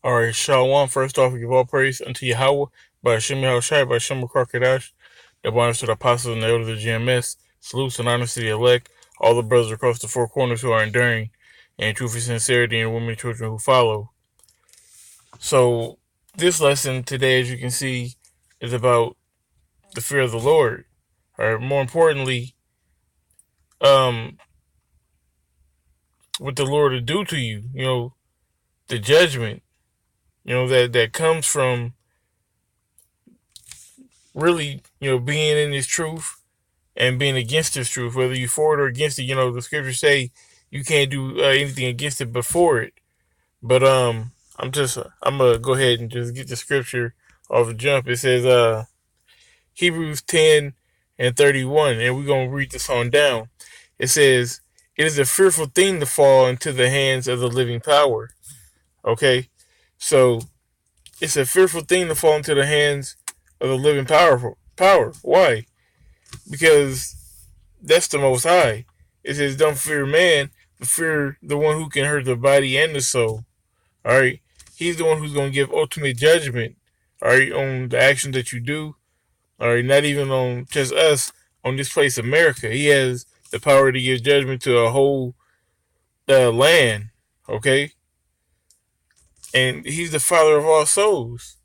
All right, Shalom. First off, we give all praise unto Yahweh, by Hashem Yahushai, by Hashem Krakadash, the honors to the apostles and the elders of the GMS, salutes and honors to the elect, all the brothers across the four corners who are enduring, and truth and sincerity, and women and children who follow. So, this lesson today, as you can see, is about the fear of the Lord, or more importantly, what the Lord will do to you, the judgment, that comes from really, being in His truth and being against His truth, whether you for it or against it. The scriptures say you can't do anything against it before it. But I'm gonna go ahead and just get the scripture off the jump. It says Hebrews 10:31, and we're gonna read this on down. It says, "It is a fearful thing to fall into the hands of the living power." Okay, so it's a fearful thing to fall into the hands of the living power. Why? Because that's the Most High. It says, "Don't fear man, but fear the one who can hurt the body and the soul." All right, He's the one who's going to give ultimate judgment. All right, on the actions that you do. All right, not even on just us, on this place, America. He has the power to give judgment to a whole land. Okay, and He's the Father of all souls.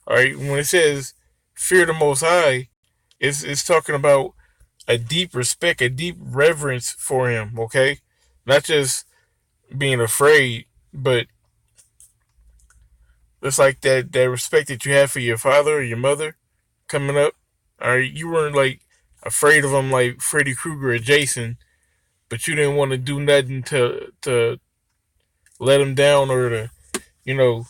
All right, when it says fear the Most High, it's talking about a deep respect, a deep reverence for Him. Okay, not just being afraid, but it's like that respect that you have for your father or your mother coming up. All right, you weren't like afraid of them like Freddy Krueger or Jason, but you didn't want to do nothing to let them down or you know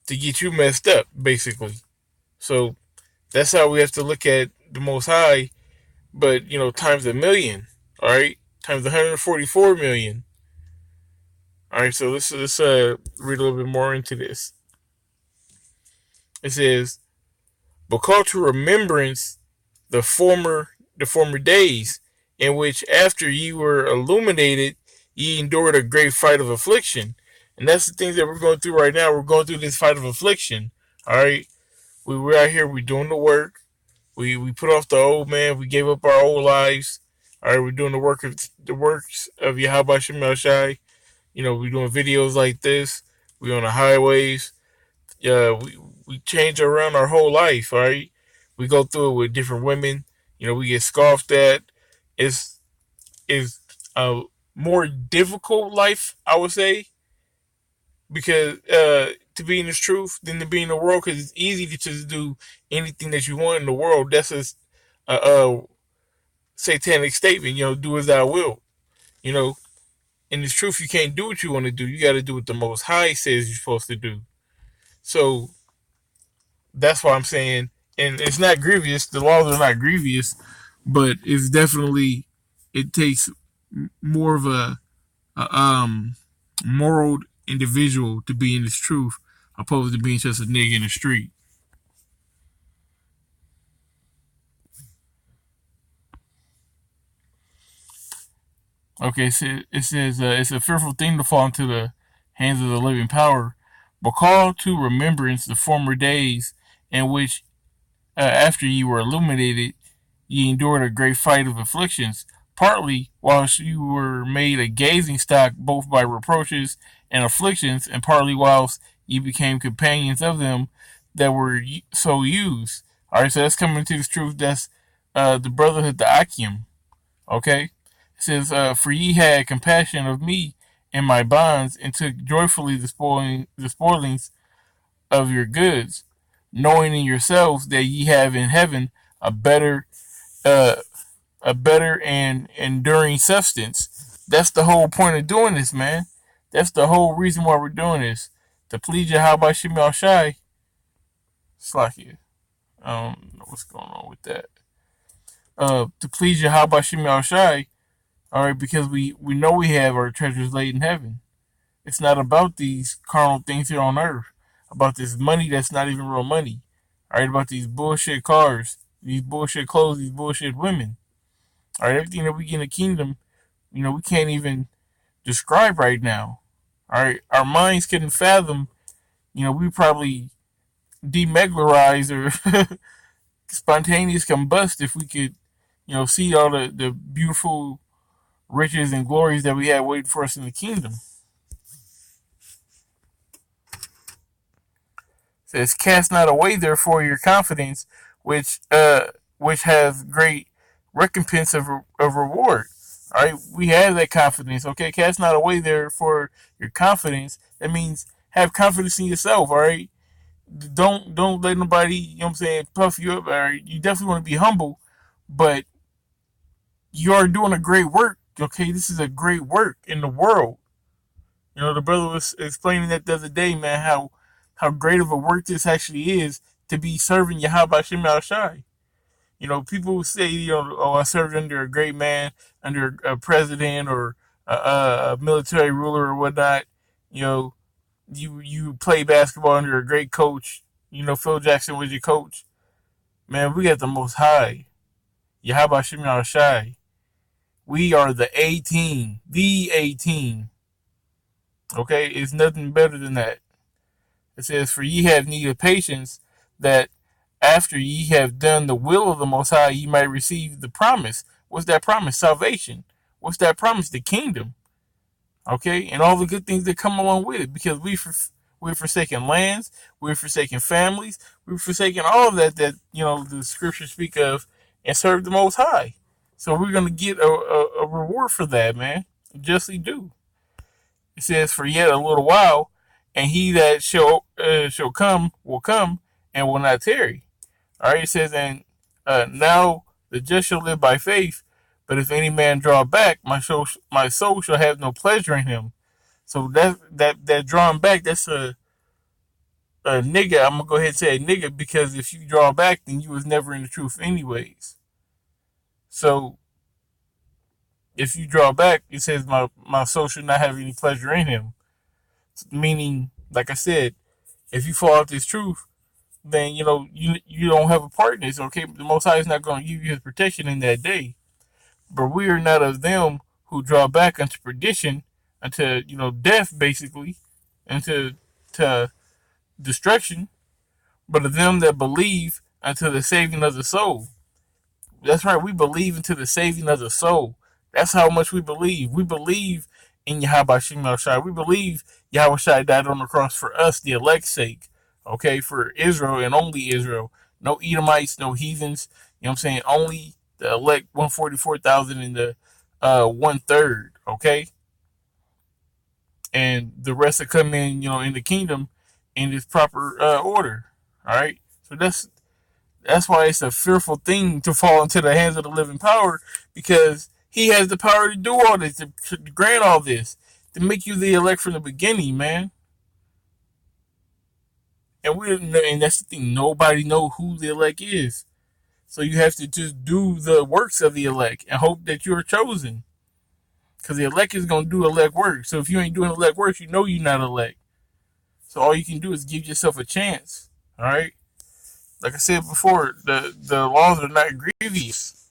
to get you messed up, basically. So that's how we have to look at the Most High, but times a million. All right, times 144 million. All right, so let's read a little bit more into this. It says, "But call to remembrance the former days, in which after ye were illuminated, ye endured a great fight of affliction." And that's the things that we're going through right now. We're going through this fight of affliction. All right, we're out here. We're doing the work. We put off the old man. We gave up our old lives. All right, we're doing the works of Yahweh Shem Shai. We're doing videos like this. We're on the highways. We change around our whole life. All right, we go through it with different women. We get scoffed at. It's a more difficult life, I would say, because to be in this truth than to be in the world, because it's easy to just do anything that you want in the world. That's a satanic statement. Do as thou wilt. You know, in this truth, you can't do what you want to do. You got to do what the Most High says you're supposed to do. So that's why I'm saying, and it's not grievous. The laws are not grievous, but it's definitely, it takes more of a moral individual to be in this truth, opposed to being just a nigga in the street. Okay, so it says it's a fearful thing to fall into the hands of the living power, but call to remembrance the former days in which, after ye were illuminated, ye endured a great fight of afflictions, partly whilst you were made a gazing stock both by reproaches and afflictions, and partly whilst ye became companions of them that were so used. All right, so that's coming to this truth. That's the brotherhood, the Akim. Okay, it says, "For ye had compassion of me and my bonds, and took joyfully the spoilings of your goods, knowing in yourselves that ye have in heaven a better uh, a better and enduring substance." That's the whole point of doing this, man. That's the whole reason why we're doing this. To please Yahweh Shem Shai. Slakia. I don't know what's going on with that. To please Yahweh Shem Shai. All right, because we know we have our treasures laid in heaven. It's not about these carnal things here on earth. About this money that's not even real money. All right, about these bullshit cars, these bullshit clothes, these bullshit women. All right, everything that we get in the kingdom, we can't even describe right now. All right, our minds couldn't fathom We probably demegularize or spontaneous combust if we could, see all the beautiful riches and glories that we have waiting for us in the kingdom. It says, "Cast not away therefore your confidence, which has great recompense of reward." All right, we have that confidence. Okay, cast not away therefore your confidence. That means have confidence in yourself. All right, don't let nobody, puff you up. All right, you definitely want to be humble, but you are doing a great work. Okay, this is a great work in the world. The brother was explaining that the other day, man, how great of a work this actually is to be serving Yahweh Shem Shai. People say, oh, I served under a great man, under a president or a military ruler or whatnot. You play basketball under a great coach. Phil Jackson was your coach. Man, we got the Most High, Yahweh Shem Shai. We are the A team, the A team. Okay, it's nothing better than that. It says, "For ye have need of patience, that after ye have done the will of the Most High, ye might receive the promise." What's that promise? Salvation. What's that promise? The kingdom. Okay, and all the good things that come along with it, because we've forsaken lands, we've forsaken families, we've forsaken all of that the scriptures speak of, and serve the Most High. So we're gonna get a reward for that, man. Justly do. It says, "For yet a little while, and he that shall come will come, and will not tarry." All right, it says, "And now the just shall live by faith. But if any man draw back, my soul shall have no pleasure in him." So that drawing back, that's a nigga. I'm gonna go ahead and say a nigga, because if you draw back, then you was never in the truth, anyways. So if you draw back, it says my soul should not have any pleasure in him. Meaning, like I said, if you fall out this truth, then you don't have a part in this. Okay, the Most High is not going to give you His protection in that day. But we are not of them who draw back unto perdition, unto death, basically, unto to destruction, but of them that believe unto the saving of the soul. That's right, we believe into the saving of the soul. That's how much we believe. We believe in Yahweh Shem Shai. We believe Yahweh Shai died on the cross for us, the elect's sake. Okay, for Israel and only Israel. No Edomites, no heathens. You know what I'm saying? Only the elect 144,000 in the 1/3. Okay, and the rest are coming, in the kingdom in its proper order. All right, so that's why it's a fearful thing to fall into the hands of the living power, because he has the power to do all this, to grant all this, to make you the elect from the beginning, man. And that's the thing. Nobody know who the elect is. So you have to just do the works of the elect and hope that you are chosen. Because the elect is going to do elect work. So if you ain't doing elect work, you know you're not elect. So all you can do is give yourself a chance. All right? Like I said before, the laws are not grievous.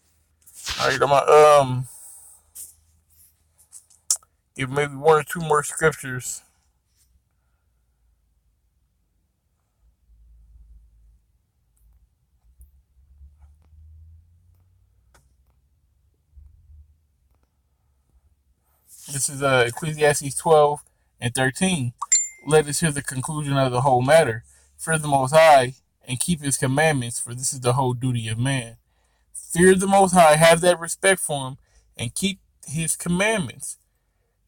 All right, I'm gonna give maybe one or two more scriptures. This is Ecclesiastes 12 and 13. "Let us hear the conclusion of the whole matter. Fear the Most High and keep His commandments, for this is the whole duty of man." Fear the Most High, have that respect for Him, and keep His commandments.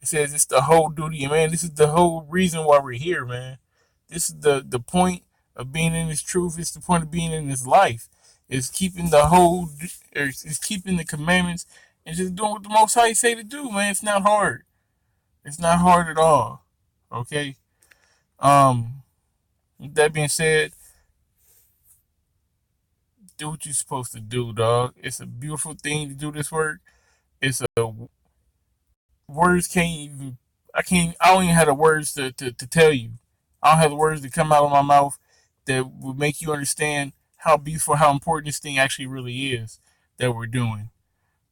It says it's the whole duty of man. This is the whole reason why we're here, man. This is the point of being in this truth. It's the point of being in this life. Is keeping is keeping the commandments and just doing what the Most High say to do, man. It's not hard. It's not hard at all. Okay. With that being said, do what you're supposed to do, dog. It's a beautiful thing to do this work. It's a words can't even. I don't even have the words to tell you. I don't have the words to come out of my mouth that would make you understand how beautiful, how important this thing actually really is that we're doing.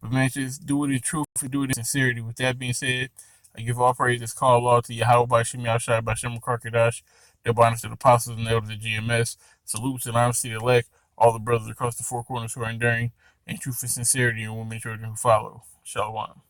But man, just do it in truth and do it in sincerity. With that being said, I give all praise that's called law to Yahweh by Shem Yahshai by Shem Karkadash. Their bondage to the apostles and elders of GMS. Salutes and honors to the elect, all the brothers across the four corners who are enduring in truth and sincerity, and women and children who follow. Shalom.